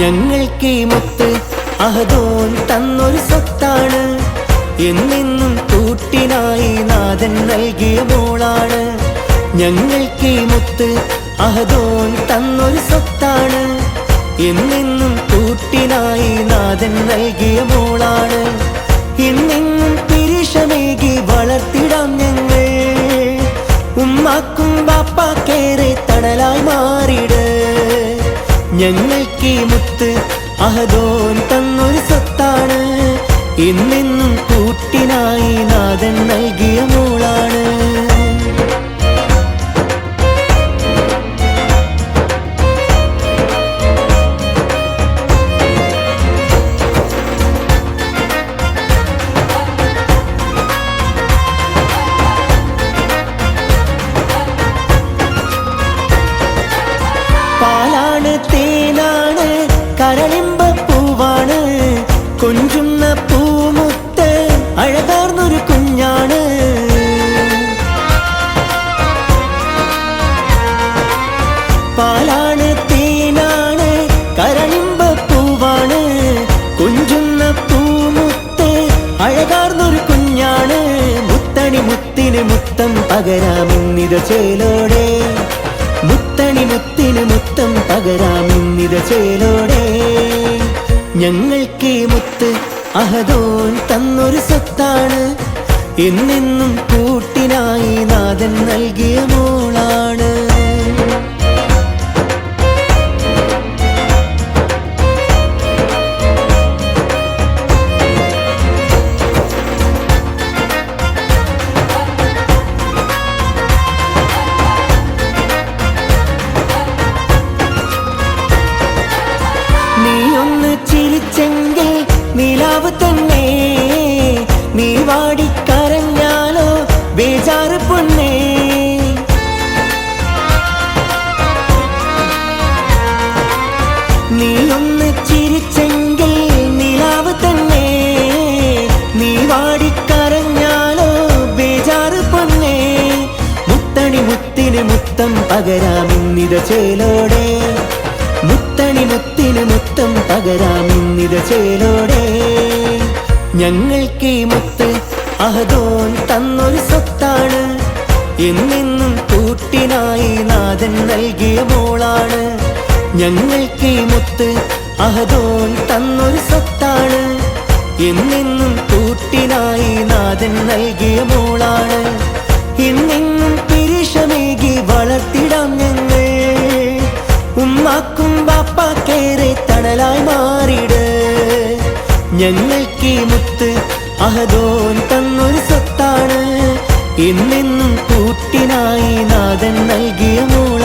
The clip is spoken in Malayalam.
ഞങ്ങൾക്ക് മുത്ത് അഹദോൻ തന്നൊരു സ്വത്താണ്. എന്നെന്നും കൂട്ടിനായി നാഥൻ നൽകിയ മോളാണ്. ഞങ്ങൾക്ക് മുത്ത് അഹദോൻ തന്നൊരു സ്വത്താണ്. എന്നെന്നും കൂട്ടിനായി നാഥൻ നൽകിയ മോളാണ്. എന്നെന്നും പിരിശമേകി വളർത്തിടാം ഞങ്ങൾ. ഉമ്മാക്കും ബാപ്പാക്കേറെ തണലായി മാറിട്. ഞങ്ങൾക്ക് മുത്ത് അഹദോൻ തന്നൊരു സ്വത്താണ്. എന്നെന്നും കൂട്ടിനായി നാഥൻ നൽകിയ മോളാണ്. പാലാണ് തേനാണ് കരളിമ്പപ്പൂവാണ്. കൊഞ്ചുന്ന പൂമുത്ത് അഴകാർന്നൊരു കുഞ്ഞാണ്. പാലാണ് തേനാണ് കരളിമ്പപ്പൂവാണ്. കൊഞ്ചുന്ന പൂമുത്ത് അഴകാർന്നൊരു കുഞ്ഞാണ്. മുത്തണി മുത്തിന് മുത്തം പകരാമിന്നിത ചേലോടെ. മുത്തണി മുത്തിന് മുത്തം പകരാമിന്നിത ചേലോടെ. ഞങ്ങൾക്ക് മുത്ത് അഹദോൻ തന്നൊരു സ്വത്താണ്. എന്നെന്നും കൂട്ടിനായി നാഥൻ നൽകിയ മോളാണ്. നീയൊന്ന് ചിരിച്ചെങ്കിൽ നിലാവ് തന്നെ. നീ വാടിക്കരഞ്ഞാലോ ബേജാറ് പൊന്നേ. നീയൊന്ന് ചിരിച്ചെങ്കിൽ നിലാവ് തന്നെ. നീ വാടിക്കരഞ്ഞാലോ ബേജാറ് പൊന്നേ. മുത്തണി മുത്തിന് മുത്തം പകരാമിന്നിത ചേലോടെ. മുത്തണി മുത്തിന് മുത്തം പകരാമിന്നിത ചേലോടെ. ഞങ്ങൾക്ക് മുത്ത് അഹദോൻ തന്നൊരു സ്വത്താണ്. എന്നെന്നും കൂട്ടിനായി നാഥൻ നൽകിയ മോളാണ്. ഞങ്ങൾക്ക് മുത്ത് അഹദോൻ തന്നൊരു സ്വത്താണ്. എന്നെന്നും കൂട്ടിനായി നാഥൻ നൽകിയ മോളാണ്. എന്നെന്നും പിരിശമേകി വളർത്തിടാം ഞങ്ങൾ. ഉമ്മാക്കും ബാപ്പാക്കേറെ തണലായി മാറിട്. ഞങ്ങൾക്ക് മുത്ത് അഹദോൻ തന്നൊരു സ്വത്താണ്. എന്നെന്നും കൂട്ടിനായി നാഥൻ നൽകിയ മോളാണ്.